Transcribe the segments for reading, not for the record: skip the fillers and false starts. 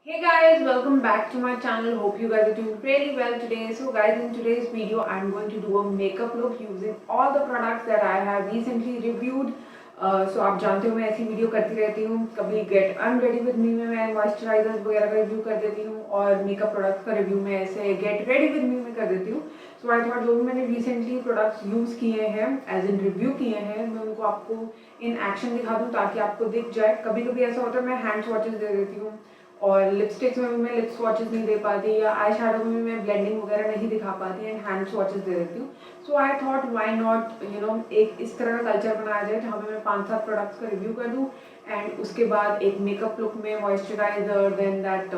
Hey guys, welcome back to my channel. Hope you guys are doing really well today. So guys, in today's video I'm going to do a makeup look using all the products that I have recently reviewed. So आप जानते हो मैं ऐसी video करती रहती हूँ. कभी gate unready with me में मैं मॉइस्चराइजर वगैरह का रिव्यू कर देती हूँ और मेकअप प्रोडक्ट्स का रिव्यू मैं ऐसे गेट रेडी विद मी में कर देती हूँ. सो आई थॉट जो भी मैंने रिसेंटली प्रोडक्ट्स यूज़ किए हैं एज इन रिव्यू किए हैं मैं उनको आपको इन एक्शन दिखा दूँ ताकि आपको दिख जाए. कभी कभी ऐसा होता है मैं हैंड स्वॉचेस दे देती हूँ और लिपस्टिक्स में भी मैं लिप स्वॉचेस नहीं दे पाती या आई शेडो में भी मैं ब्लेंडिंग वगैरह नहीं दिखा पाती एंड हैंड स्वॉचेस दे देती हूँ. सो आई थॉट व्हाई नॉट एक इस तरह का कल्चर बनाया जाए जहाँ पे मैं 5-7 प्रोडक्ट्स का रिव्यू कर दूँ एंड उसके बाद एक मेकअप लुक में moisturiser then that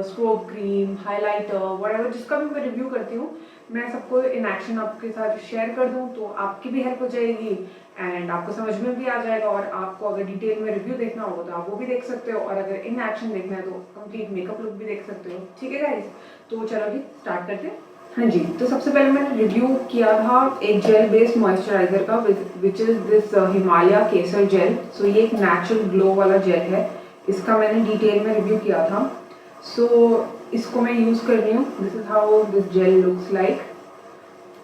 strobe cream highlighter whatever जिसका भी मैं रिव्यू करती हूँ मैं सबको इन एक्शन आपके साथ शेयर कर दूँ तो आपकी भी हेल्प हो जाएगी एंड आपको समझ में भी आ जाएगा. और आपको अगर डिटेल में रिव्यू देखना होगा तो आप वो भी देख सकते हो और अगर इन एक्शन देखना है तो कंप्लीट मेकअप लुक भी देख सकते हो. ठीक है गाइस, तो चलो अभी स्टार्ट करते हैं. हाँ जी, तो सबसे पहले मैंने रिव्यू किया था एक जेल बेस्ड मॉइस्चराइजर का विच इज़ दिस हिमालय केसर जेल. सो ये एक नेचुरल ग्लो वाला जेल है. इसका मैंने डिटेल में रिव्यू किया था. सो इसको मैं यूज़ कर रही हूँ. This is how this gel looks like.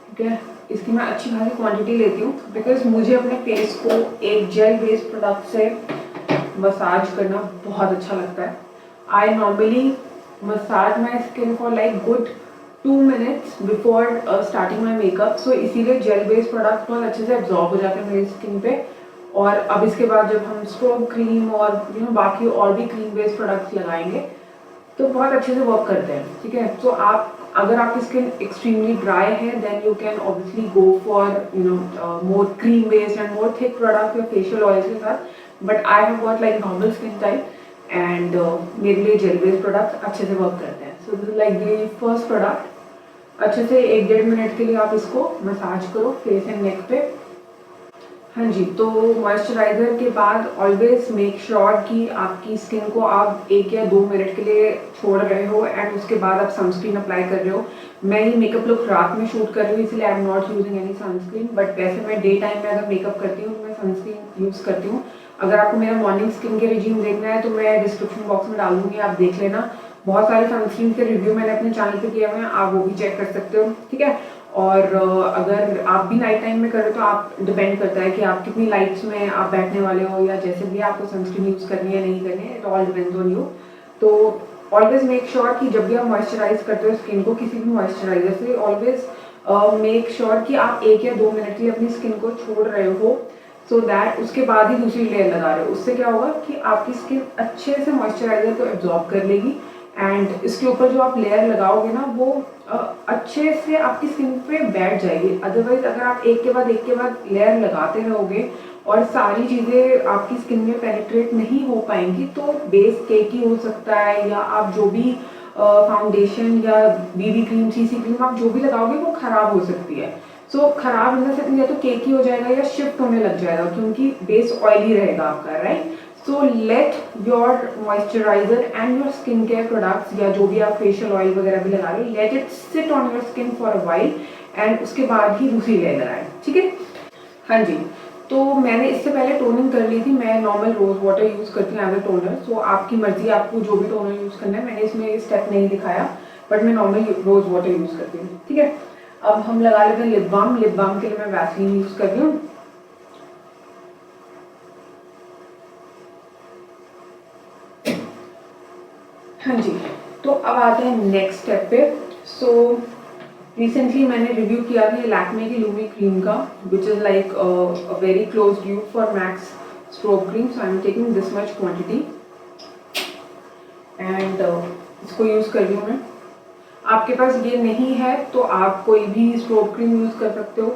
ठीक है, इसकी मैं अच्छी खासी क्वांटिटी लेती हूँ बिकॉज मुझे अपने फेस को एक जेल बेस्ड प्रोडक्ट से मसाज करना बहुत अच्छा लगता है. I normally massage my skin for like good 2 minutes before starting my makeup. So इसीलिए जेल बेस्ड प्रोडक्ट बहुत अच्छे से एब्जॉर्ब हो जाते हैं मेरी स्किन पे. और अब इसके बाद जब हम स्ट्रोब क्रीम और बाकी और भी क्रीम बेस्ड प्रोडक्ट्स लगाएंगे तो बहुत अच्छे से वर्क करते हैं. ठीक है, तो आप अगर आपकी स्किन एक्सट्रीमली ड्राई है then you can obviously go for more cream based and more thick product या फेशियल ऑयल के साथ. But I have got like normal skin type and मेरे लिए जेल बेस्ड प्रोडक्ट अच्छे से वर्क करते हैं. So this is like the first product. अच्छे से 1-1.5 मिनट के लिए आप इसको मसाज करो फेस एंड नेक पे. हाँ जी, तो मॉइस्चराइज़र के बाद ऑलवेज मेक श्योर कि आपकी स्किन को आप 1 या 2 मिनट के लिए छोड़ रहे हो एंड उसके बाद आप सनस्क्रीन अप्लाई कर रहे हो. मैं ये मेकअप लुक रात में शूट कर रही हूँ इसलिए I am not using any sunscreen. But वैसे मैं डे टाइम में अगर मेकअप करती हूँ तो मैं सनस्क्रीन यूज़ करती हूँ. अगर आपको मेरा मॉर्निंग स्किन के रिजीम देखना है तो मैं डिस्क्रिप्शन बॉक्स में डाल दूँगी, आप देख लेना. बहुत सारे सनस्क्रीन के रिव्यू मैंने अपने चैनल पे किए हुए हैं, आप वो भी चेक कर सकते हो. ठीक है, और अगर आप भी नाइट टाइम में करें तो आप डिपेंड करता है कि आप कितनी लाइट्स में आप बैठने वाले हो या जैसे भी आपको सनस्क्रीन यूज़ करनी है नहीं करनी है. It all depends on you. तो ऑलवेज मेक श्योर कि जब भी आप मॉइस्चराइज करते हो स्किन को किसी भी मॉइस्चराइजर से ऑलवेज मेक श्योर कि आप 1 या 2 मिनट के लिए अपनी स्किन को छोड़ रहे हो सो दैट उसके बाद ही दूसरी लेयर लगा रहे हो. उससे क्या होगा कि आपकी स्किन अच्छे से मॉइस्चराइजर को एब्जॉर्ब कर लेगी एंड इसके ऊपर जो आप लेयर लगाओगे ना वो अच्छे से आपकी स्किन पे बैठ जाएगी. अदरवाइज अगर आप एक के बाद लेयर लगाते रहोगे और सारी चीज़ें आपकी स्किन में पेनिट्रेट नहीं हो पाएंगी तो बेस केकी हो सकता है या आप जो भी फाउंडेशन या बीबी क्रीम सीसी क्रीम आप जो भी लगाओगे वो ख़राब हो सकती है. सो खराब होने से या तो केकी हो जाएगा या शिफ्ट होने लग जाएगा क्योंकि बेस ऑयली रहेगा आपका, right. So let your moisturiser and your skin care products या जो भी आप फेशियल ऑयल वगैरह भी लगा रहे हो let it sit on your skin for a while and उसके बाद ही दूसरी लेयर लगाएं. ठीक है, हाँ जी. तो मैंने इससे पहले टोनिंग कर ली थी. मैं नॉर्मल रोज़ वाटर यूज़ करती हूँ एज अ टोनर. सो आपकी मर्जी, आपको जो भी टोनर यूज़ करना है. मैंने इसमें स्टेप नहीं दिखाया बट मैं नॉर्मल रोज़ वाटर यूज़ करती हूँ. ठीक है, अब हम लगा लेते हैं लिप बाम. लिप बाम के लिए मैं वैसलीन यूज़ कर रही हूँ. हाँ जी, तो अब आते हैं नेक्स्ट स्टेप पे. सो रिसेंटली मैंने रिव्यू किया था लैक्मे की लूमी क्रीम का which is like a very close dupe for max strobe cream. So I am taking this much quantity and इसको यूज़ कर रही हूँ मैं. आपके पास ये नहीं है तो आप कोई भी स्ट्रोब क्रीम यूज़ कर सकते हो.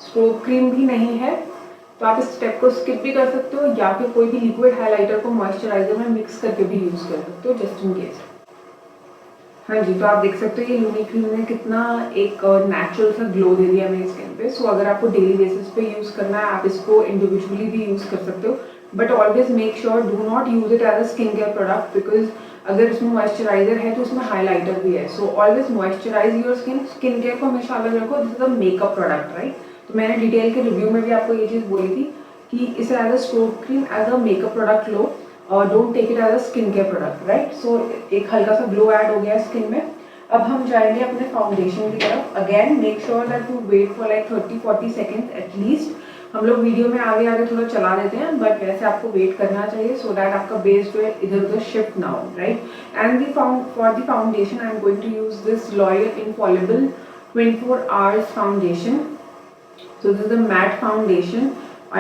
स्ट्रोब क्रीम भी नहीं है तो आप इस स्टेप को स्किप भी कर सकते हो या फिर कोई भी लिक्विड हाइलाइटर को मॉइस्चराइजर में मिक्स करके भी यूज़ कर सकते हो जस्ट इन केस. हाँ जी, तो आप देख सकते हो ये लूमी क्रीम ने कितना एक नेचुरल सा ग्लो दे दिया मेरी स्किन पे. सो अगर आपको डेली बेसिस पे यूज़ करना है आप इसको इंडिविजुअली भी यूज़ कर सकते हो. But always make sure do not use it as a skin care product because अगर इसमें मॉइस्चराइजर है तो इसमें हाइलाइटर भी है. So always moisturise your skin. Skin care को हमेशा अलग रखो. This is a makeup product, right. तो मैंने डिटेल के रिव्यू में भी आपको ये चीज़ बोली थी कि इसे as a strobe cream as a makeup product लो don't take it as a skin care product, right. So एक हल्का सा ग्लो ऐड हो गया स्किन में। अब हम जाएंगे अपने फाउंडेशन की तरफ। Again make sure that you wait for like 30-40 seconds at least. हम लोग वीडियो में आगे आगे थोड़ा चला देते हैं, बट वैसे आपको वेट करना चाहिए सो दैट आपका बेस जो है इधर उधर शिफ्ट ना हो, right. And for the foundation I am going to use this L'Oreal Infallible 24 hours foundation. So this is a matte foundation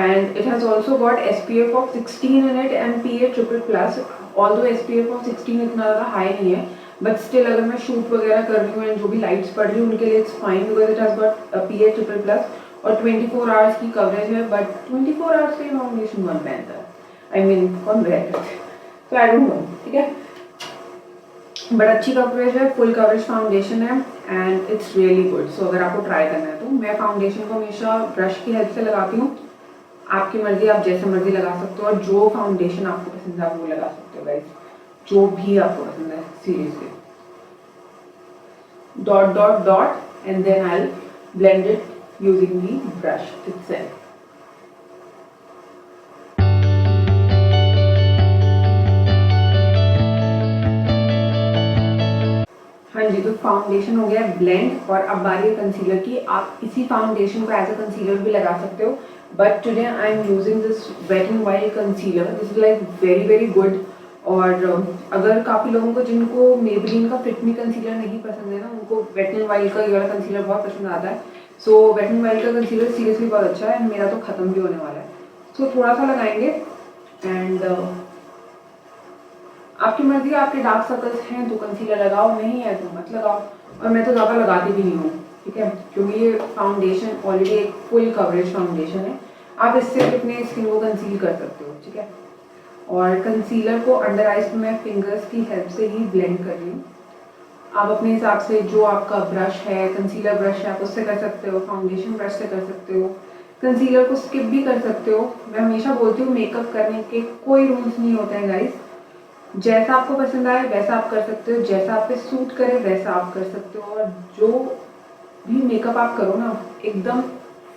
and it has also got SPF of 16 in it and PA triple plus. Although SPF of 16 इतना ज़्यादा high नहीं है, but still अगर मैं shoot वगैरह कर रही हूँ एंड जो भी लाइट्स पड़ रही हूँ उनके लिए it's fine because it has got PA triple plus और 24 आवर्स की कवरेज है। बट 24 आवर्स की फाउंडेशन कौन पहनता है, आई मीन कौन पहनता है, तो आई डोंट नो, ठीक है। बट अच्छी कवरेज है, फुल कवरेज फाउंडेशन है and it's really good. So अगर आपको ट्राई करना है तो मैं फाउंडेशन को हमेशा ब्रश की हेल्प से लगाती हूँ। आपकी मर्जी, आप जैसे मर्जी लगा सकते हो और जो फाउंडेशन आपको पसंद है आप वो लगा सकते हो गाइस, जो भी आपको पसंद है seriously. Dot dot dot and then I blend it using the brush itself. हाँ जी, तो फाउंडेशन हो गया ब्लेंड और अब बारी है कंसीलर की। आप इसी फाउंडेशन को एज अ कंसीलर भी लगा सकते हो, but today I am using this wet and wild concealer. This is like very very good. और अगर काफ़ी लोगों को जिनको मेबेलिन का फिट मी कंसीलर नहीं पसंद है ना, उनको वेट एंड वाइल्ड का ये वाला कंसीलर बहुत पसंद आता है। सो वेट एंड वाइल्ड का कंसीलर सीरियसली बहुत अच्छा है, मेरा तो ख़त्म भी होने वाला है। सो थोड़ा सा लगाएंगे एंड आपकी मर्जी, आपके डार्क सर्कल्स हैं तो कंसीलर लगाओ, नहीं है तो मत लगाओ। और मैं तो ज़्यादा लगाती भी नहीं हूँ, ठीक है, क्योंकि ये फाउंडेशन ऑलरेडी एक फुल कवरेज फाउंडेशन है। आप इससे अपने स्किन को कंसील कर सकते हो, ठीक है। और कंसीलर को अंडर आइज में मैं फिंगर्स की हेल्प से ही ब्लेंड कर रही हूँ। आप अपने हिसाब से जो आपका ब्रश है, कंसीलर ब्रश है, आप उससे कर सकते हो, फाउंडेशन ब्रश से कर सकते हो, कंसीलर को स्किप भी कर सकते हो। मैं हमेशा बोलती हूँ मेकअप करने के कोई रूल्स नहीं होते हैं गाइस, जैसा आपको पसंद आए वैसा आप कर सकते हो, जैसा आप पे सूट करे वैसा आप कर सकते हो। और जो भी मेकअप आप करो ना, एकदम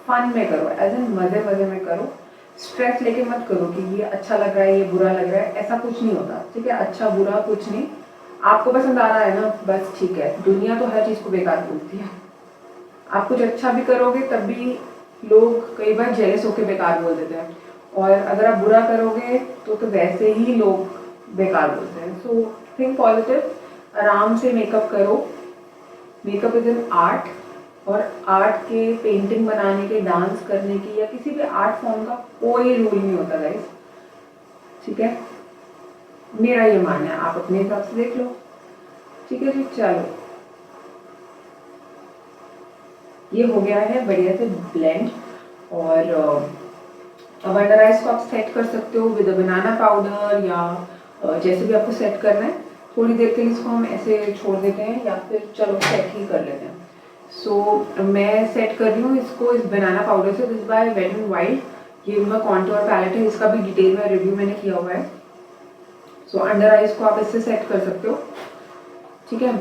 फन में करो, एज एन मज़े मज़े में करो। स्ट्रेस लेके मत करो कि ये अच्छा लग रहा है, ये बुरा लग रहा है, ऐसा कुछ नहीं होता, ठीक है। अच्छा बुरा कुछ नहीं, आपको पसंद आ रहा है ना, बस ठीक है। दुनिया तो हर चीज़ को बेकार बोलती है। आप कुछ अच्छा भी करोगे तब भी लोग कई बार जेलस होकर बेकार बोल देते हैं, और अगर आप बुरा करोगे तो वैसे ही लोग बेकार बोलते हैं। सो थिंक पॉजिटिव, आराम से मेकअप करो। मेकअप इज एन आर्ट, और आर्ट के पेंटिंग बनाने के, डांस करने की या किसी भी आर्ट फॉर्म का कोई रूल नहीं होता गाइस, ठीक है। मेरा ये मानना है, आप अपने हिसाब से देख लो, ठीक है जी। चलो, ये हो गया है बढ़िया से ब्लेंड। और अब अंडर आइज को आप सेट कर सकते हो विद बनाना पाउडर या जैसे भी आपको सेट करना है। थोड़ी देर के लिए इसको हम ऐसे छोड़ देते हैं या फिर चलो सेट ही कर लेते हैं। सो मैं सेट कर रही हूँ इसको इस बनाना पाउडर से, this by weight and wild. ये उनका कॉन्टूर पैलेट है, इसका भी डिटेल में रिव्यू मैंने किया हुआ है। सो अंडर आइज को आप इससे सेट कर सकते हो, ठीक है।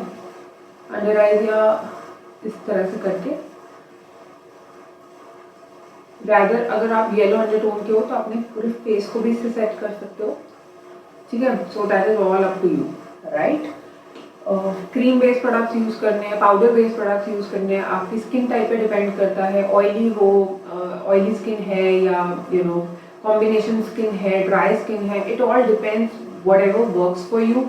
अंडर आइज या इस तरह से करके, रैदर अगर आप येलो अंडरटोन के हो तो अपने पूरे फेस को भी इससे सेट कर सकते हो, ठीक है। So that is all up to you, right. Cream based products use करने हैं, पाउडर बेस्ड प्रोडक्ट्स यूज़ करने हैं, आपकी स्किन टाइप पे डिपेंड करता है। ऑयली हो, ऑयली स्किन है या यू नो कॉम्बिनेशन स्किन है, ड्राई स्किन है, it all depends whatever works for you.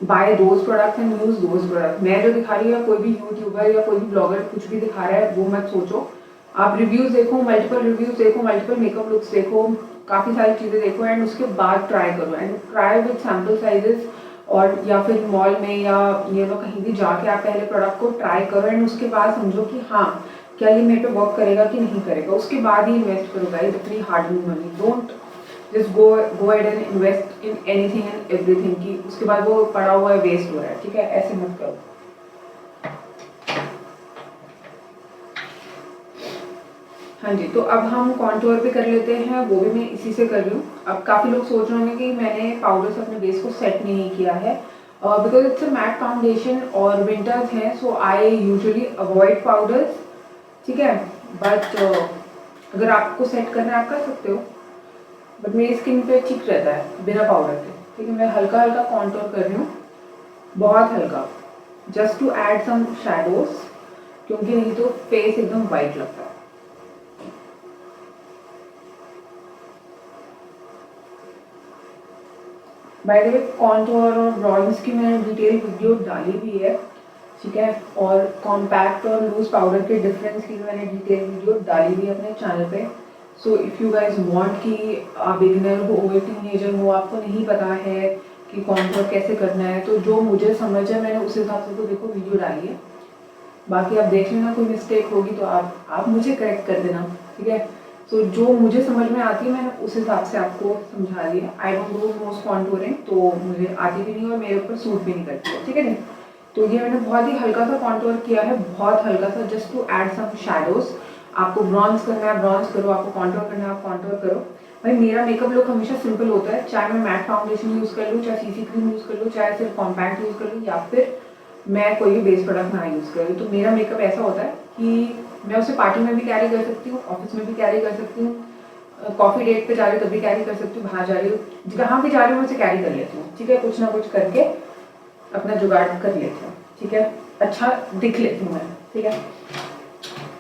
Buy those products and use those product. मैं जो दिखा रही हूँ, कोई भी यूट्यूबर या कोई भी ब्लॉगर कुछ भी दिखा रहा है वो मत सोचो। आप रिव्यूज़ देखो, मल्टीपल रिव्यूज़ देखो, मल्टीपल मेकअप लुक्स देखो, काफ़ी सारी चीज़ें देखो एंड उसके बाद ट्राई करो, and try with sample sizes. और या फिर मॉल में या यू नो कहीं भी जाके आप पहले प्रोडक्ट को ट्राई करो एंड उसके बाद समझो कि हाँ क्या ये मेरे पे वर्क करेगा कि नहीं करेगा, उसके बाद ही इन्वेस्ट करो गाइस अपनी hard earn money. Don't just go ahead and invest in anything and everything कि उसके बाद वो पड़ा हुआ है, वेस्ट हो रहा है, ठीक है, ऐसे मत करो। हाँ जी, तो अब हम कॉन्टूर भी कर लेते हैं, वो भी मैं इसी से कर रही हूँ। अब काफ़ी लोग सोच रहे होंगे कि मैंने पाउडर से अपने बेस को सेट नहीं किया है, because it's a matte foundation और विंटर्स हैं, सो आई यूजुअली अवॉइड पाउडर्स, ठीक है। बट अगर आपको सेट करना है आप कर सकते हो। बट मेरी स्किन पे ठीक रहता है बिना पाउडर के। ठीक है, मैं हल्का हल्का कॉन्टोर कर रही हूँ, बहुत हल्का, just to add some shadows, क्योंकि नहीं तो फेस एकदम वाइट लगता है। बाय द वे कॉन्टोर और ब्रॉन्ज की मैंने डिटेल वीडियो डाली हुई है, ठीक है, और कॉम्पैक्ट और लूज पाउडर के डिफरेंस की मैंने डिटेल वीडियो डाली हुई है अपने चैनल पे। So if you guys want कि आप बिगिनर हो, टीनेजर हो, आपको नहीं पता है कि कॉन्टोर कैसे करना है, तो जो मुझे समझ है मैंने उस हिसाब से तो देखो वीडियो डाली है। बाकी आप देख लेना, कोई मिस्टेक होगी तो आप मुझे करेक्ट कर देना, ठीक है। तो जो मुझे समझ में आती है मैंने उस हिसाब से आपको समझा दिया। I don't do most contouring, तो मुझे आती भी नहीं और मेरे ऊपर सूट भी नहीं करती है, ठीक है नहीं। तो ये मैंने बहुत ही हल्का सा कॉन्टूर किया है, बहुत हल्का सा, just to add some shadows. आपको ब्रॉन्ज करना है ब्रॉन्ज करो, आपको कॉन्टूर करना है आप कॉन्टूर करो। भाई मेरा मेकअप लुक हमेशा सिंपल होता है, चाहे मैं मैट फाउंडेशन यूज़ कर लूँ, चाहे सीसी क्रीम यूज़ कर लूँ, चाहे सिर्फ कॉम्पैक्ट यूज़ कर लूँ, या फिर मैं कोई भी बेस प्रोडक्ट ना यूज़ करूँ। तो मेरा मेकअप ऐसा होता है कि मैं उसे पार्टी में भी कैरी कर सकती हूँ, ऑफिस में भी कैरी कर सकती हूँ, कॉफ़ी डेट पे जा रही हूँ तब भी कैरी कर सकती हूँ, बाहर जा रही हूँ, जहाँ भी जा रही हूँ मैं उसे कैरी कर लेती हूँ, ठीक है। कुछ ना कुछ करके अपना जुगाड़ कर लेती हूँ, ठीक है, अच्छा दिख लेती हूँ मैं, ठीक है।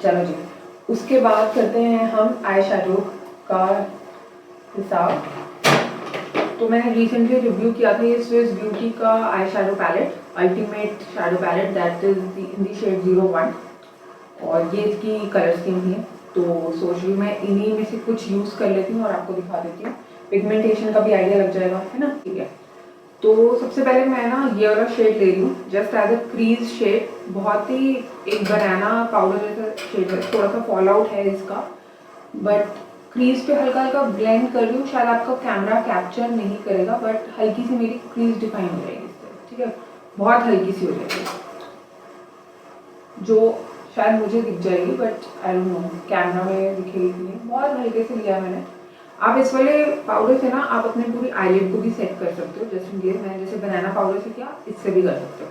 चलो जी, उसके बाद करते हैं हम आई शैडो का हिसाब। तो मैंने रिसेंटली रिव्यू किया था ये स्विस ब्यूटी का eye shadow palette, ultimate shadow palette, that is in the shade 01, और ये इसकी कलर स्कीम भी है। तो सोच रही हूँ मैं इन्हीं में से कुछ यूज़ कर लेती हूँ और आपको दिखा देती हूँ, पिगमेंटेशन का भी आइडिया लग जाएगा, है ना, ठीक है। तो सबसे पहले मैं ना ये वाला शेड ले रही हूँ, just as a crease shade, बहुत ही एक बनाना पाउडर जैसा शेड है, थोड़ा सा फॉल आउट है इसका, बट क्रीज पे हल्का हल्का ब्लेंड कर रही हूँ, शायद आपका कैमरा कैप्चर नहीं करेगा, बट हल्की सी मेरी क्रीज डिफाइन हो जाएगी इससे, ठीक है, बहुत हल्की सी हो जाएगी, जो शायद मुझे दिख जाएगी, but I don't no camera में दिखेगी कि नहीं। बहुत हल्के से लिया मैंने। आप इस वाले पाउडर से ना आप अपने पूरी आईलिड को भी सेट कर सकते हो, जैसे ये मैंने जैसे बनाना पाउडर से किया, इससे भी कर सकते हो।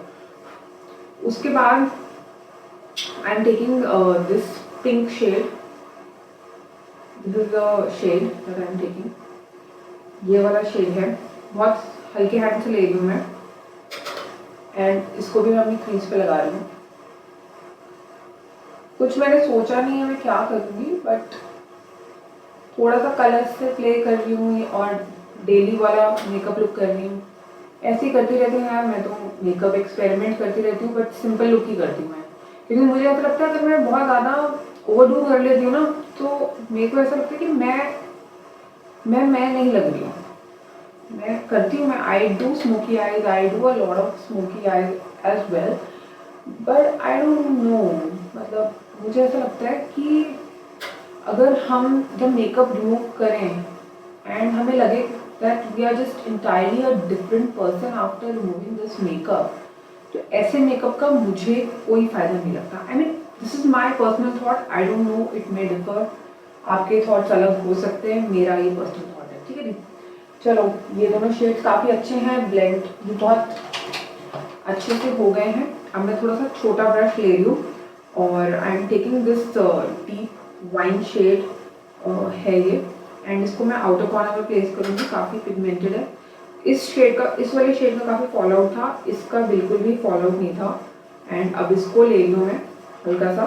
उसके बाद I am taking this pink shade, this is the shade that I am taking, ये वाला शेड है, बहुत हल्के हाथ से ले रही हूँ मैं, एंड इसको भी मैं अपनी क्रीज पे लगा रही हूँ। कुछ मैंने सोचा नहीं है मैं क्या करूँगी, बट थोड़ा सा कलर से प्ले कर रही हूँ और डेली वाला मेकअप लुक कर रही हूँ, ऐसे ही करती रहती हूँ यार। मैं तो मेकअप एक्सपेरिमेंट करती रहती हूँ, बट सिंपल लुक ही करती हूँ मैं, क्योंकि मुझे ऐसा लगता है अगर मैं बहुत ज़्यादा ओवरडू कर लेती हूँ ना, तो मेरे को ऐसा लगता है कि मैं नहीं लग रही हूँ। मैं करती हूँ, मैं I do smoky eyes, I do a lot of smoky eyes as well, but I don't know, मतलब मुझे ऐसा लगता है कि अगर हम जब मेकअप रिमूव करें एंड हमें लगे that we are just entirely a different person after removing this makeup, तो ऐसे मेकअप का मुझे कोई फ़ायदा नहीं लगता। I mean this is my personal thought, I don't know, it may differ, आपके थॉट्स अलग हो सकते हैं, मेरा ये पर्सनल थॉट है, ठीक है जी। चलो ये दोनों शेड्स काफ़ी अच्छे हैं, ब्लेंड भी बहुत अच्छे से हो गए हैं। अब मैं थोड़ा सा छोटा ब्रश ले रही हूँ और I am taking this deep wine shade है ये, एंड इसको मैं आउटर कॉर्नर में प्लेस करूँगी, काफ़ी पिगमेंटेड है। इस शेड का, इस वाले शेड का काफ़ी फॉल आउट था, इसका बिल्कुल भी फॉल आउट नहीं था, एंड अब इसको ले रही हूँ मैं हल्का सा,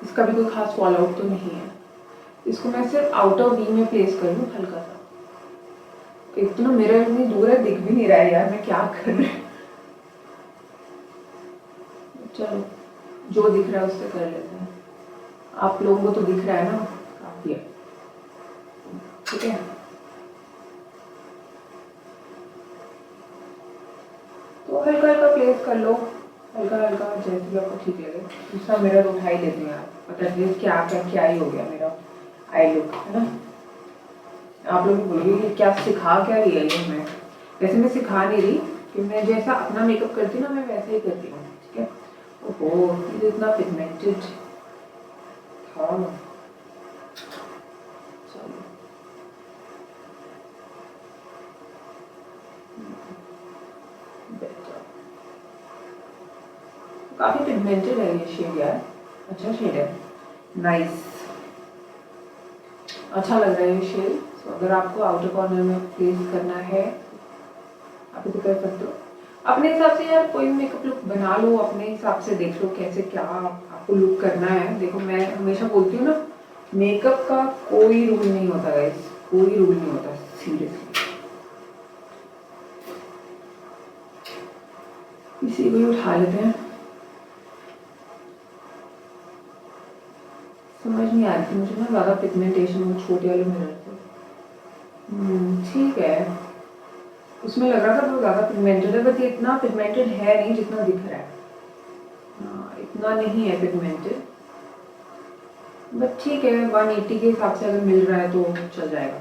इसका भी कोई खास फॉल आउट तो नहीं है। इसको मैं सिर्फ आउटर वी में प्लेस कर रही हूँ हल्का सा। एक तो ना मिरर इतनी दूर है, दिख भी नहीं रहा है यार मैं क्या कर रही हूँ। चलो जो दिख रहा है उससे कर लेते हैं, आप लोगों को तो दिख रहा है ना, काफी है, ठीक है। तो हल्का हल्का प्लेस कर लो, हल्का हल्का जैसे भी आपको ठीक लगे। दूसरा मिरर उठा ही लेते हैं आप, पता नहीं क्या ही हो गया मेरा आई लुक, है ना। आप लोग बोलिए क्या सिखा क्या रही है ये, मैं वैसे मैं सिखा नहीं रही, कि मैं जैसा अपना मेकअप करती हूँ ना मैं वैसे ही करती हूँ, ठीक है। ओहो ये इतना पिगमेंटेड था। चलो काफ़ी पिगमेंटेड है ये शेड यार, अच्छा शेड है, नाइस। अच्छा लग रहा है ये शेड। सो अगर आपको आउटर कॉर्नर में प्लेस करना है आप इसे कर सकते हो अपने हिसाब से। यार कोई मेकअप लुक बना लो अपने हिसाब से, देख लो कैसे क्या आपको लुक करना है। देखो मैं हमेशा बोलती हूँ ना, मेकअप का कोई रूल नहीं होता गाइस, कोई रूल नहीं होता सीरियसली। इसी को उठा लेते हैं। समझ नहीं आ रही थी मुझे ना ज़्यादा पिगमेंटेशन छोटे वाले मिरर से। ठीक है, उसमें लग रहा था बहुत ज़्यादा पिगमेंटेड है, बट ये इतना पिगमेंटेड है नहीं जितना दिख रहा है। इतना नहीं है पिगमेंटेड, बट ठीक है 180 के हिसाब से अगर मिल रहा है तो चल जाएगा।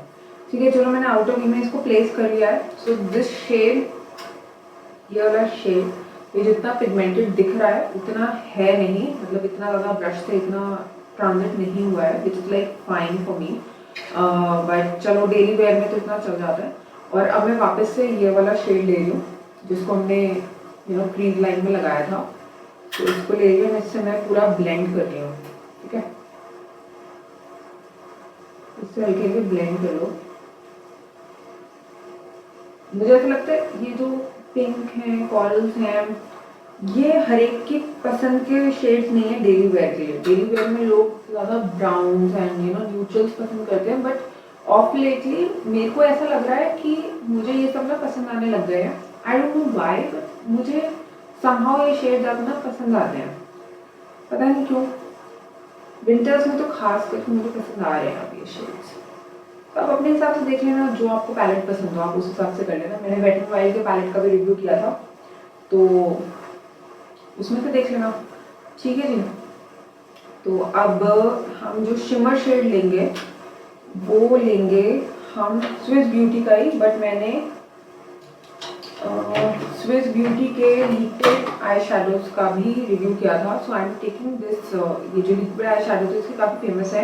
ठीक है चलो, मैंने आउटर वी में इसको प्लेस कर लिया है। सो दिस शेड, ये वाला शेड, ये जितना पिगमेंटेड दिख रहा है उतना है नहीं, मतलब इतना ज़्यादा ब्रश से इतना ट्रांजिट नहीं हुआ है, which is like fine for me. But चलो डेली वेयर में तो इतना चल जाता है। और अब मैं वापस से ये वाला शेड ले रही हूँ जिसको हमने क्रीज लाइन में लगाया था। तो इसको ले रही हूँ, इससे मैं पूरा ब्लेंड कर रही हूँ। ठीक है, इससे हल्के हल्के ब्लेंड कर लो। मुझे ऐसा लगता है ये जो पिंक हैं, कॉरल्स हैं, ये हर एक की पसंद के शेड्स नहीं है डेली वेयर के लिए। डेली वेयर में लोग ज़्यादा ब्राउन एंड न्यूट्रल्स पसंद करते हैं, बट ऑफ लेटली मेरे को ऐसा लग रहा है कि मुझे ये सब ना पसंद आने लग गए हैं। आई डोंट नो व्हाई, बट मुझे समहाउ ये शेड्स अब ना पसंद आते हैं, पता नहीं क्यों। विंटर्स में तो खास करके मुझे पसंद आ रहे हैं अब ये शेड्स। तो आप अपने हिसाब से देख लेना, जो आपको पैलेट पसंद हो आप उस हिसाब से कर लेना। मैंने वेट एंड वाइल्ड के पैलेट का भी रिव्यू किया था, तो उसमें से देख लेना। ठीक है जी, तो अब हम जो शिमर शेड लेंगे वो लेंगे हम स्विस ब्यूटी का ही, बट मैंने स्विस ब्यूटी के लिक्विड आई शेडोज का भी रिव्यू किया था। सो आई एम टेकिंग दिस, ये जो लिक्विड आई शेडोज है इसके काफ़ी फेमस है,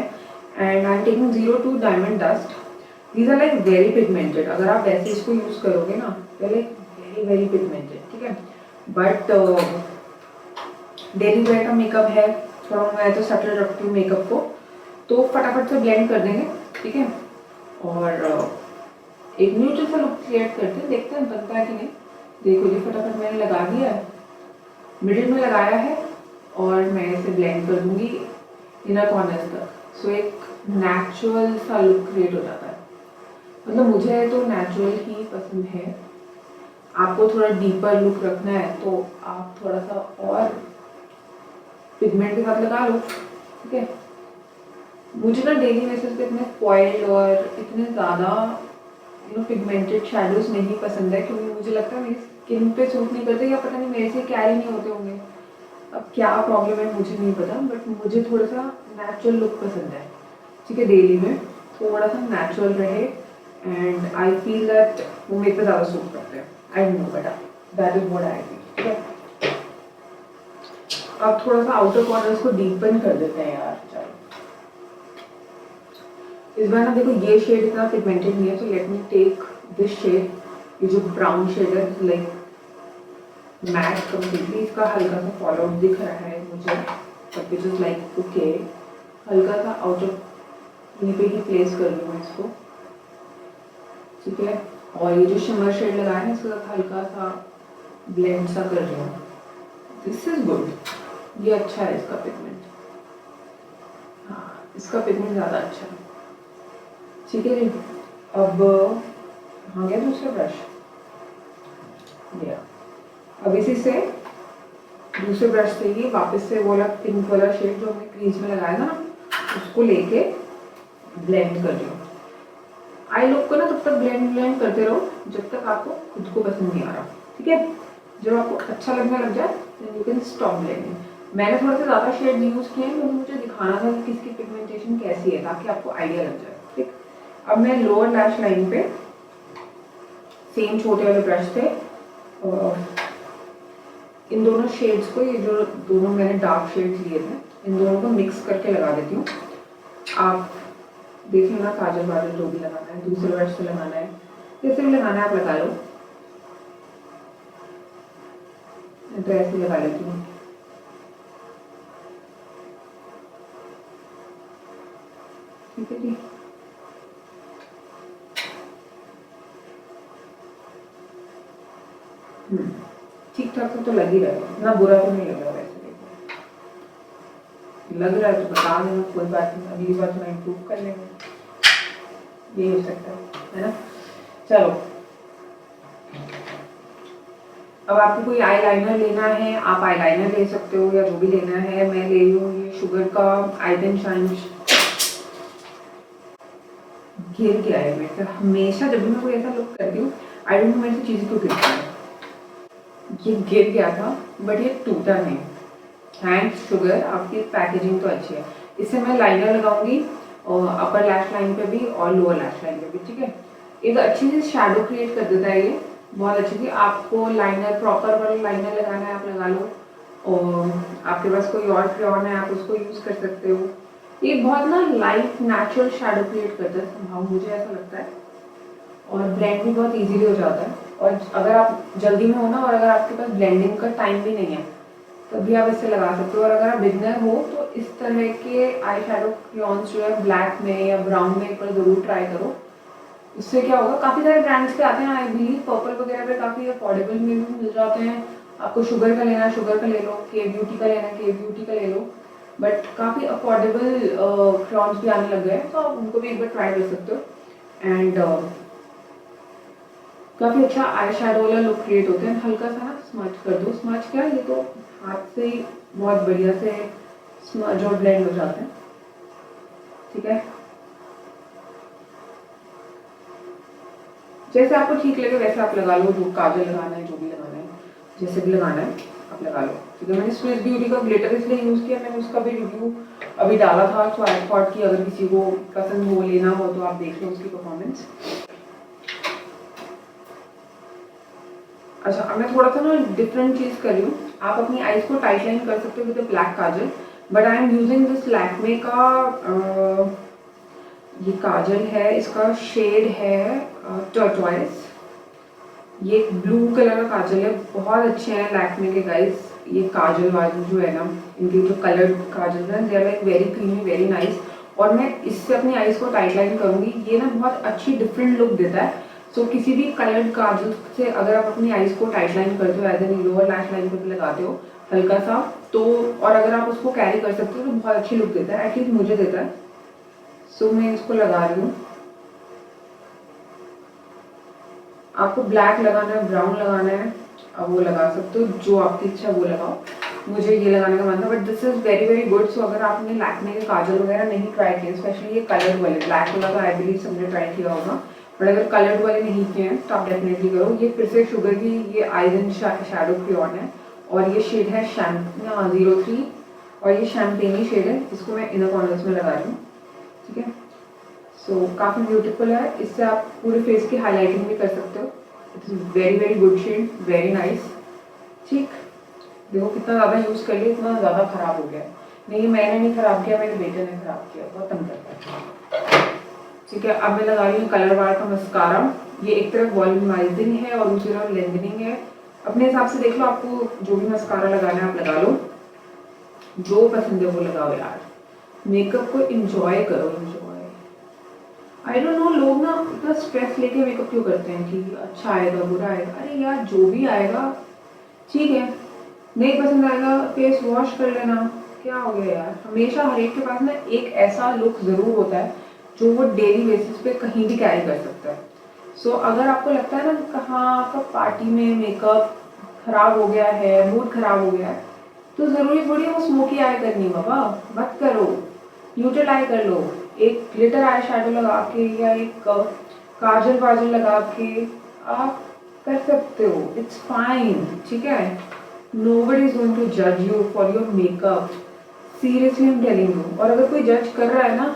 and I am taking 02 diamond dust. These are like very pigmented. अगर आप वैसे इसको यूज़ करोगे ना तो लाइक वेरी वेरी पिगमेंटेड। ठीक है, बट डेली वेयर का मेकअप है, थोड़ा मैं तो सटल रखती हूँ मेकअप को, तो फटाफट से ब्लेंड कर देंगे। ठीक है, और एक न्यूट्रल सा लुक क्रिएट करते हैं, देखते हैं बनता है कि नहीं। देखो जी फटाफट मैंने लगा दिया है, मिडिल में लगाया है, और मैं इसे ब्लेंड कर दूंगी इनर कॉर्नर्स तक। सो एक नेचुरल सा लुक क्रिएट हो जाता है। मतलब मुझे तो नेचुरल ही पसंद है। आपको थोड़ा डीपर लुक रखना है तो आप थोड़ा सा और पिगमेंट के साथ लगा लो। ठीक है, मुझे ना डेली बेसिस पे इतने फॉइल्ड और इतने ज़्यादा पिगमेंटेड शैडोज नहीं पसंद है, क्योंकि मुझे लगता है मेरी स्किन पे सूट नहीं करते, या पता नहीं मेरे से कैरी नहीं होते होंगे। अब क्या प्रॉब्लम है मुझे नहीं पता, बट मुझे थोड़ा सा नेचुरल लुक पसंद है। ठीक है, डेली में थोड़ा सा नेचुरल रहे, एंड आई फील दैट वो मेरे पे ज़्यादा सूट करते हैं। I know but that is what I feel. ठीक है, अब थोड़ा सा आउटर कॉर्नर्स को डीपन कर देते हैं यार। चलो इस बार ना देखो ये शेड इतना पिगमेंटेड नहीं है, तो let me take this shade. ये जो ब्राउन शेड है लाइक मैट कम्प्लीटली, इसका हल्का सा फॉल आउट दिख रहा है मुझे, but which is like okay. हल्का सा आउटर यहीं पे ही प्लेस कर लूँ इसको। ठीक है, और ये जो शिमर शेड लगाया है इसके साथ हल्का सा ब्लेंड सा कर रही हूँ। दिस इज गुड, ये अच्छा है इसका पिगमेंट। हाँ, इसका पिगमेंट ज़्यादा अच्छा है। ठीक है जी, अब हाँ गया दूसरा ब्रश लिया। अब इसी से दूसरे ब्रश से ही वापस से वो वाला पिंक वाला शेड जो हमने क्रीज में लगाया था ना, उसको लेके ब्लेंड कर रही हूँ। आई लुक को ना तब तक ब्लेंड करते रहो जब तक आपको खुद को पसंद नहीं आ रहा। ठीक है, जब आपको अच्छा लगने लग जाए then you can stop blending. मैंने थोड़ा सा ज़्यादा शेड यूज़ किए हैं क्योंकि मुझे दिखाना था कि किसकी पिगमेंटेशन कैसी है, ताकि आपको आइडिया लग जाए। ठीक, अब मैं लोअर लैश लाइन पे सेम छोटे वाले ब्रश से इन दोनों शेड्स को, ये जो दोनों मैंने डार्क शेड्स लिए थे, इन दोनों को मिक्स करके लगा देती हूँ। आप देख लेना काजल वाजल जो भी लगाना है, दूसरे ब्रश से लगाना है, जैसे भी लगाना है आप लगा लो। मैं तो ऐसे लगा लेती हूँ। ठीक है जी, ठीक ठाक तो लग ही रहा है, इतना बुरा तो नहीं लग रहा वैसे। लग रहा है तो बता देना, कोई बात नहीं, अगली बार थोड़ा इम्प्रूव कर लेंगे, ये हो सकता है ना। चलो, अब आपको कोई आई लाइनर लेना है, आप आई लाइनर ले सकते हो, या जो भी लेना है। मैं ले रही हूँ ये शुगर का आइट एंड शाइन। गिर गया है मेरे से, हमेशा जब भी मैं कोई ऐसा लुक करती हूँ, आई डोंट नो मेरे से चीज़ क्यों गिरती है। ये गिर गया था बट ये टूटा नहीं। थैंक्स शुगर, आपकी पैकेजिंग तो अच्छी है। इससे मैं लाइनर लगाऊंगी अपर लैश लाइन पे भी और लोअर लैश लाइन पे भी, ठीक है। एक अच्छी सी शैडो क्रिएट कर देता है ये, बहुत अच्छी थी। आपको लाइनर प्रॉपर वाला लाइनर लगाना है आप लगा लो, और आपके पास कोई और क्रेयॉन है आप उसको यूज़ कर सकते हो। ये बहुत ना लाइट नेचुरल शैडो क्रिएट करता है संभव, मुझे ऐसा लगता है, और ब्लेंड भी बहुत इजीली हो जाता है। और अगर आप जल्दी में हो ना, और अगर आपके पास ब्लेंडिंग का टाइम भी नहीं है, तभी आप इससे लगा सकते हो। और अगर आप बिगनर हो तो इस तरह के आई शैडो क्रेयॉन्स जो है ब्लैक में या ब्राउन में एक बार ज़रूर ट्राई करो। इससे क्या होगा, काफ़ी सारे ब्रांड्स के आते हैं, आई बिलीव पर्पल वगैरह पे काफ़ी अफोर्डेबल में भी मिल जाते हैं। आपको शुगर का लेना है शुगर का ले लो, के ब्यूटी का लेना है के ब्यूटी का ले लो, बट काफ़ी अफोर्डेबल क्रेयॉन्स भी आने लग गए हैं, तो आप उनको भी एक बार ट्राई कर सकते हो। एंड काफ़ी अच्छा आई शैडो वाला लुक क्रिएट होते हैं। हल्का सा ना स्मच कर दो, स्मच क्या, ये तो हाथ से ही बहुत बढ़िया से स्मच और ब्लेंड हो जाते हैं, ठीक है। जैसे आपको ठीक लगे वैसे आप लगा लो, जो काजल लगाना है, जो भी लगाना है, जैसे भी लगाना है आप लगा लो, ठीक है। मैंने स्विस ब्यूटी का ग्लिटर इसलिए यूज़ किया, मैंने उसका भी रिव्यू अभी डाला था, तो आई थॉट कि अगर किसी को पसंद हो, लेना हो, तो आप देख लो उसकी परफॉर्मेंस। अच्छा, अब मैं थोड़ा सा ना डिफरेंट चीज़ कर रही हूँ। आप अपनी आईज को टाइट लाइन कर सकते हो with black Kajal, but I am using this Lakme का ये काजल है, इसका शेड है टर्टवाइज। ये ब्लू कलर का काजल है, बहुत अच्छे हैं लैक्मे के गाइस। ये काजल वाजल जो है ना, इनके जो कलर काजल है, they are like very creamy, very nice. और मैं इससे अपनी आईज को टाइट लाइन करूँगी, ये ना बहुत अच्छी डिफरेंट लुक देता है। सो किसी भी कलर्ड काजल से अगर आप अपनी आईज को टाइट लाइन करते हो, as an lower lash line पे भी लगाते हो हल्का सा, तो और अगर आप उसको कैरी कर सकते हो तो बहुत अच्छी लुक देता है, एटलीस्ट मुझे देता है। सो मैं इसको लगा रही हूँ। आपको ब्लैक लगाना है, ब्राउन लगाना है, आप वो लगा सकते हो, जो आपकी इच्छा वो लगाओ। मुझे ये लगाने का मन था, but this is very very good. So अगर आपने लैक्मे के काजल वगैरह नहीं ट्राई किए, स्पेशली ये कलर्ड वाले, ब्लैक वाला तो आई बिलीव सबने ट्राई किया होगा, बट अगर कलर्ड वाले नहीं किए हैं तो आप डेफिनेटली करो। ये फिर से शुगर की ये आइज एंड शैडो क्रेयॉन है, और ये शेड है 03, और ये शैम्पेनी शेड है, इसको मैं इनर कॉर्नर्स में लगा रही हूँ, ठीक है। सो काफ़ी ब्यूटीफुल है, इससे आप पूरे फेस की हाईलाइटिंग भी कर सकते हो। It is very very good shade, very nice, ठीक। देखो कितना ज़्यादा यूज़ कर लिया, इतना ज़्यादा ख़राब हो गया। नहीं, मैंने नहीं ख़राब किया, मेरे बेटे ने ख़राब किया, बहुत तंग करता है, ठीक है। अब मैं लगा रही हूँ कलर बार का मस्कारा। ये एक तरफ वॉल्यूमाइजिंग है और दूसरी तरफ लेंथनिंग है। अपने हिसाब से देख लो, आपको जो भी मस्कारा लगाना है आप लगा लो, जो पसंद है वो लगाओ यार। मेकअप को इंजॉय करो, इंजॉय। आई डोंट नो, लोग ना इतना स्ट्रेस लेके मेकअप क्यों करते हैं कि अच्छा आएगा बुरा आएगा। अरे यार, जो भी आएगा ठीक है, नहीं पसंद आएगा फेस वॉश कर लेना, क्या हो गया यार। हमेशा हर एक के पास ना एक ऐसा लुक ज़रूर होता है जो वो डेली बेसिस पे कहीं भी कैरी कर सकता है। सो अगर आपको लगता है ना कहाँ आपका पार्टी में मेकअप ख़राब हो गया है, मूड ख़राब हो गया है, तो ज़रूरी थोड़ी है वो स्मोकी आई करनी, बाबा मत करो, न्यूट्रल आई कर लो। एक ग्लिटर आई शैडो लगा के या एक काजल वाजल लगा के आप कर सकते हो, इट्स फाइन, ठीक है। नोबडी इज गोइंग टू जज you for your makeup, seriously I am telling you. और अगर कोई जज कर रहा है ना,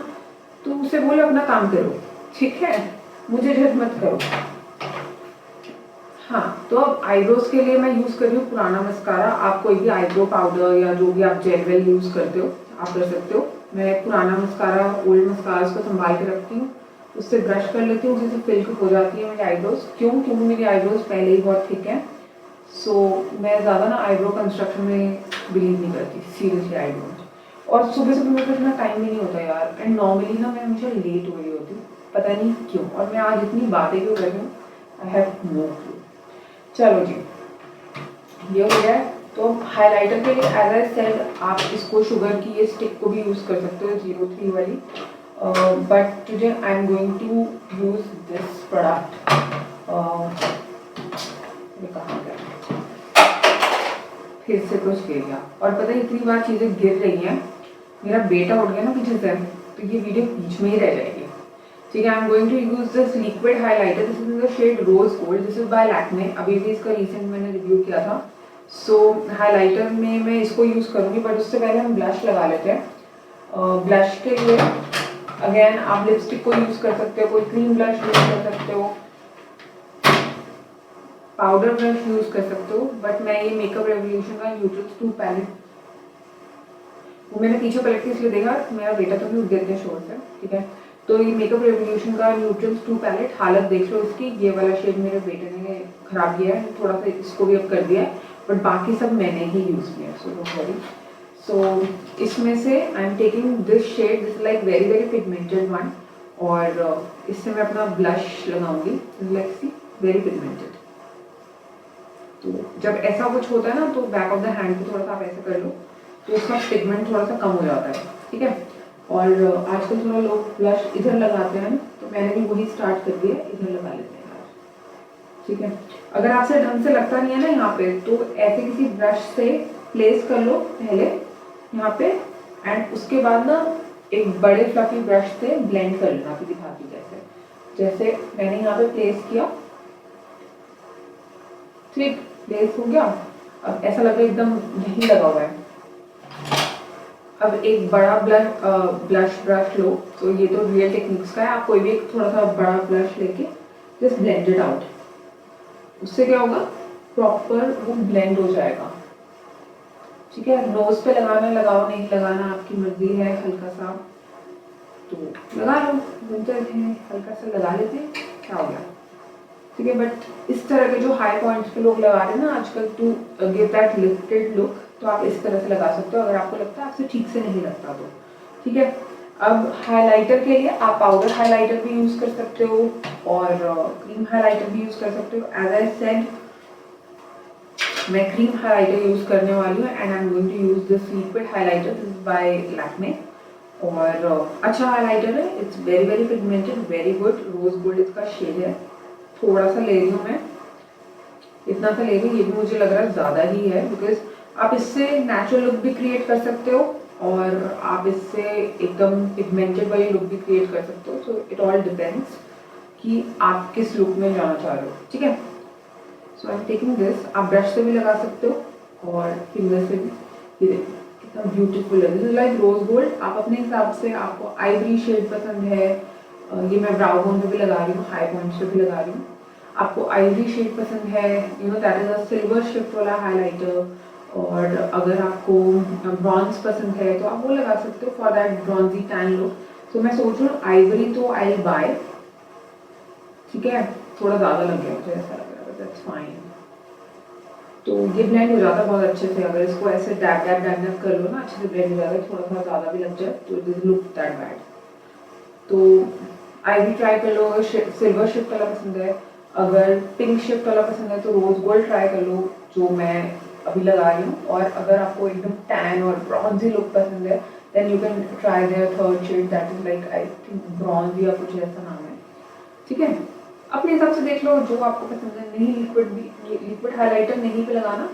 तो उसे बोलो अपना काम करो, ठीक है, मुझे जज मत करो। हाँ, तो अब आईब्रोज के लिए मैं यूज़ कर रही हूँ पुराना मस्कारा। आप कोई भी आईब्रो पाउडर या जो भी आप जेल वेल यूज़ करते हो आप कर सकते हो। मैं पुराना मस्कारा, ओल्ड मस्कारा को संभाल के रखती हूँ, उससे ब्रश कर लेती हूँ, उसी से फिल हो जाती है मेरी आईब्रोज। क्योंकि मेरी आईब्रोज पहले ही बहुत थिक है, सो मैं ज़्यादा ना आईब्रो कंस्ट्रक्शन में बिलीव नहीं करती, सीरियसली आईब्रोज। और सुबह सुबह मेरे को इतना टाइम भी नहीं होता यार, एंड नॉर्मली ना मैं हमेशा लेट हो रही होती हूँ, पता नहीं क्यों। और मैं आज इतनी बातें क्यों कर रही हूँ, आई हैव नो क्लू। चलो जी, ये हो गया है। तो हाइलाइटर के लिए एज आई सेड आप इसको शुगर की ये स्टिक को भी यूज़ कर सकते हो 03 वाली, but today I am going to use this product. ये कहाँ गया, फिर से कुछ गिर गया। और पता है इतनी बार चीज़ें गिर रही हैं, मेरा बेटा उठ गया ना पीछे से, तो ये वीडियो बीच में ही रह जाएगी। ठीक है, I am going to use this liquid highlighter. This is in the shade rose gold. This is by Lakme. अभी भी इसका रिसेंट मैंने रिव्यू किया था। सो हाइलाइटर में मैं इसको यूज़ करूँगी, बट उससे पहले हम ब्लश लगा लेते हैं। ब्लश के लिए अगेन आप लिपस्टिक को यूज़ कर सकते हो, कोई क्रीम ब्लश यूज़ कर सकते हो, पाउडर ब्रश यूज़ कर सकते हो, बट मैं ये मेकअप रेवोल्यूशन का न्यूट्रल्स 2 पैलेट, वो मैंने पीछे पलट के इसलिए देखा, मेरा बेटा तो भी उठ देते हैं शोर से। ठीक है, तो ये मेकअप रेवोल्यूशन का न्यूट्रल्स 2 पैलेट, हालत देख लो इसकी, ये वाला शेड मेरे बेटे ने खराब किया है, थोड़ा सा इसको भी अब कर दिया है, बट बाकी सब मैंने ही यूज़ किया है। So don't worry. सो इसमें से I am taking this shade, this like very very pigmented one, और इससे मैं अपना ब्लश लगाऊंगी, लाइक सी वेरी पिगमेंटेड। तो जब ऐसा कुछ होता है ना, तो बैक ऑफ द हैंड पे थोड़ा सा आप ऐसे कर लो, तो उसका पिगमेंट थोड़ा सा कम हो जाता है। ठीक है, और आजकल थोड़ा लोग ब्लश इधर लगाते हैं, तो मैंने भी वही स्टार्ट कर दिया, इधर लगा लेते हैं आज। ठीक है, अगर आपसे ढंग से लगता नहीं है ना यहाँ पे, तो ऐसे किसी ब्रश से प्लेस कर लो पहले यहाँ पे, एंड उसके बाद ना एक बड़े फ्लफी ब्रश से ब्लेंड कर लेना। अभी दिखाती हूँ जैसे मैंने यहाँ पे प्लेस किया, ठीक प्लेस हो गया। अब ऐसा लग रहा है एकदम यही लगा हुआ है। अब एक बड़ा ब्लश ब्रश लो, तो ये तो रियल टेक्निक्स का है, आप कोई भी एक थोड़ा सा बड़ा ब्लश लेके जस्ट ब्लेंड इट आउट। उससे क्या होगा, प्रॉपर वो ब्लेंड हो जाएगा। ठीक है, नोज पे लगाना लगाओ, नहीं लगाना आपकी मर्जी है, हल्का सा तो लगा लो, विंटर है हल्का सा लगा लेते हैं, क्या हो गया। ठीक है, बट इस तरह के जो हाई पॉइंट्स पे लोग लगा रहे हैं ना आजकल, to give that lifted look, तो आप इस तरह से लगा सकते हो अगर आपको लगता है आपसे ठीक से नहीं लगता तो। ठीक है, अब हाइलाइटर के लिए आप पाउडर हाइलाइटर भी यूज़ कर सकते हो और क्रीम हाइलाइटर भी यूज़ कर सकते हो। एज आई सेड मैं क्रीम हाइलाइटर यूज़ करने वाली हूँ, and I am going to use this liquid highlighter, this by Lakme, और अच्छा हाइलाइटर है, it's very very pigmented, very good, rose gold इसका शेड है। थोड़ा सा ले रही हूँ मैं, इतना सा ले रही हूँ, ये भी मुझे लग रहा है ज़्यादा ही है, बिकॉज आप इससे नेचुरल लुक भी क्रिएट कर सकते हो और आप इससे एकदम पिगमेंटेड वाली लुक भी क्रिएट कर सकते हो। सो इट ऑल डिपेंड्स कि आप किस लुक में जाना चाह रहे हो। ठीक है, सो आई एम टेकिंग दिस, आप ब्रश से भी लगा सकते हो और फिंगर से भी। ये देखिए कितना ब्यूटीफुल है, this is like rose gold. आप अपने हिसाब से, आपको आइवरी शेड पसंद है, ये मैं ब्राउ बोन पे भी लगा रही हूँ, हाई पॉइंट पे भी लगा रही हूँ। आपको आइवरी शेड पसंद है, you know that is a silver shift वाला हाइलाइटर, और अगर आपको ब्रॉन्ज पसंद है तो आप वो लगा सकते हो for that bronzy tan look. तो मैं सोच रही हूँ आइवरी तो आई बाय। ठीक है, थोड़ा ज़्यादा लग गया मुझे, ऐसा लग रहा है, दैट्स फाइन। तो ये ब्लेंड हो जाता है बहुत अच्छे से, अगर इसको ऐसे डैब डैब डैब डैब कर लो ना, अच्छे से ब्लेंड हो जाता है, थोड़ा सा ज़्यादा भी लग जाए तो it doesn't look that bad. तो आइवरी ट्राई कर लो अगर सिल्वर शिफ्ट वाला पसंद है, अगर पिंक शिफ्ट वाला पसंद है तो रोज गोल्ड ट्राई कर लो जो मैं अभी लगा रही हूँ, और अगर आपको एकदम टैन और ब्रॉन्जी लुक पसंद है then you can try their third shade, that is like I think bronze या कुछ ऐसा नाम है। ठीक है, अपने हिसाब से देख लो जो आपको पसंद है। नहीं लिक्विड हाइलाइटर नहीं भी लगाना,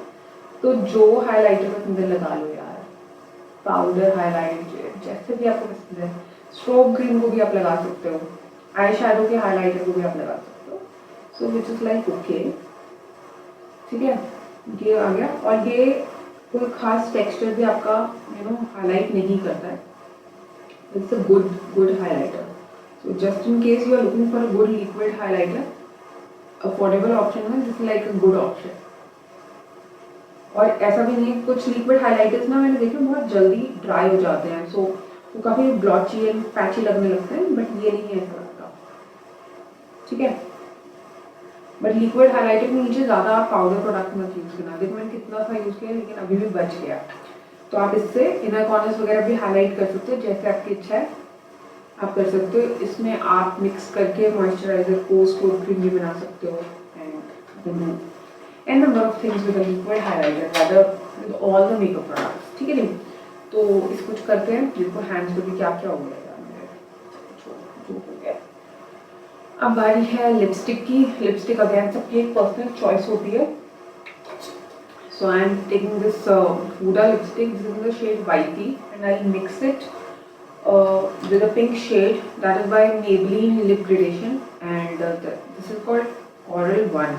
तो जो हाइलाइटर पसंद है लगा लो यार, पाउडर हाइलाइटर जैसे भी आपको पसंद है। स्ट्रोक क्रीम को भी आप लगा सकते हो, आई शैडो के हाइलाइटर को भी आप लगा सकते हो। सो विच इज लाइक ओके। ठीक है, ये आ गया, और ये कोई खास टेक्सचर भी आपका यू नो हाईलाइट नहीं करता है, it's a good highlighter. So just in case you are looking for a good liquid highlighter, affordable option में this like a good option. और ऐसा भी नहीं है, कुछ लिक्विड हाइलाइटर्स ना मैंने देखे बहुत जल्दी ड्राई हो जाते हैं, सो वो काफ़ी ब्लॉची एंड पैची लगने लगते हैं, बट ये नहीं है ऐसा लगता। ठीक है, बट लिक्विड हाइलाइटर के नीचे ज़्यादा पाउडर प्रोडक्ट मत यूज़ करना। देखो मैंने कितना सा यूज़ किया लेकिन अभी भी बच गया, तो आप इससे इनर कॉर्नर्स वगैरह भी हाईलाइट कर सकते हो, जैसे आपकी इच्छा है आप कर सकते हो। इसमें आप मिक्स करके मॉइस्चराइजर को स्टोर क्रीम भी बना सकते हो, and number of things with liquid highlighter. Hands पे भी क्या क्या हो गया यार मेरे, जो हो गया। अब बारी है लिपस्टिक की। लिपस्टिक अगेन सबकी एक पर्सनल चॉइस होती है। So I am taking this Huda lipstick. This is in the shade Whitey, and I'll mix it with a pink shade that is by Maybelline Lip Gradation, and this is called Coral One.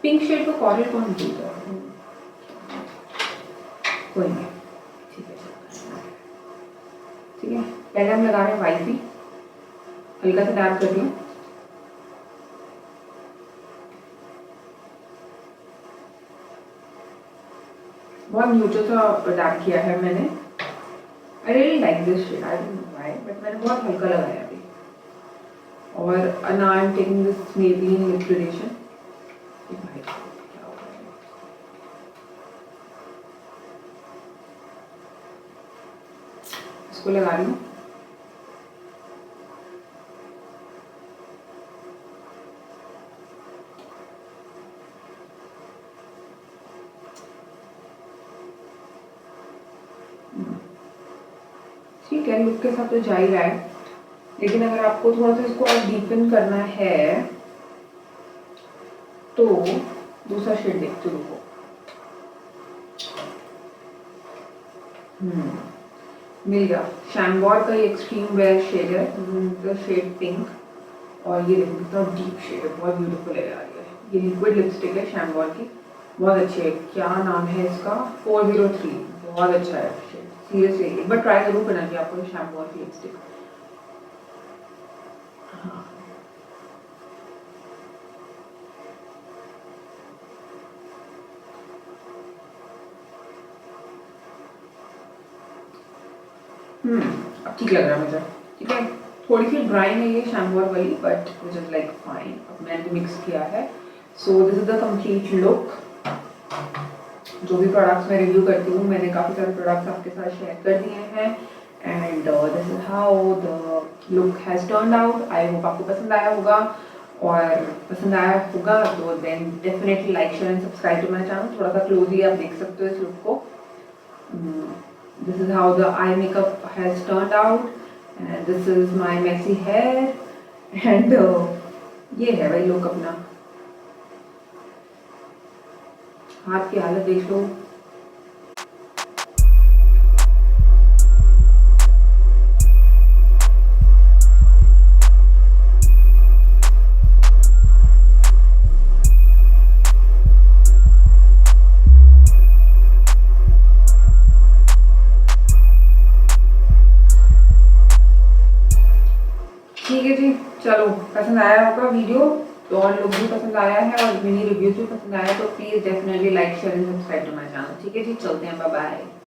Pink shade को Coral कौन बोलता है? कोई नहीं, ठीक है ठीक है। पहले हम लगा रहे हैं Whitey, हल्का सा डैब कर लूँ। बहुत न्यूट्रल सा डैब किया है मैंने। I really like this shade, I don't know why, but मैंने बहुत हल्का लगाया अभी। और now I am taking this Maybelline lip gradation. इसको लगा रही हूँ। ठीक है, लुक के साथ तो जा ही रहा है, लेकिन अगर आपको थोड़ा सा इसको और डीपन करना है तो दूसरा शेड देखते रुको। मिल गया, शैम्बोर का ये एक्सट्रीम वेयर शेड है, द शेड पिंक, और ये देखो कितना डीप शेड है, बहुत ब्यूटीफुल है यार। ये लिक्विड लिपस्टिक है शैम्बोर की, बहुत अच्छी है। क्या नाम है इसका? 403, बहुत अच्छा है शेड, सीरियसली एक बार ट्राई जरूर करना चाहिए आपको शैम्बोर की लिपस्टिक। हाँ अब ठीक लग रहा है मुझे। ठीक है, थोड़ी सी ड्राई है ये शैम्बोर वाली, but which is like fine. अब मैंने मिक्स किया है। So this is the complete look. जो भी प्रोडक्ट्स मैं रिव्यू करती हूँ, मैंने काफ़ी सारे प्रोडक्ट्स आपके साथ शेयर कर दिए हैं, and this is how the look has turned out. I hope आपको पसंद आया होगा, और पसंद आया होगा तो then definitely like share and subscribe to my channel. थोड़ा सा क्लोजली आप देख सकते हो इस लुक को। This is how the eye makeup has turned out, and this is my messy hair, and ये है भाई लुक अपना। हाथ की हालत देख लो। ठीक है जी, चलो पसंद आया होगा वीडियो तो, और लोग भी पसंद आया है और मिनी रिव्यूज भी पसंद आया तो please definitely like share and subscribe to my channel. ठीक है जी, चलते हैं, बाय बाय।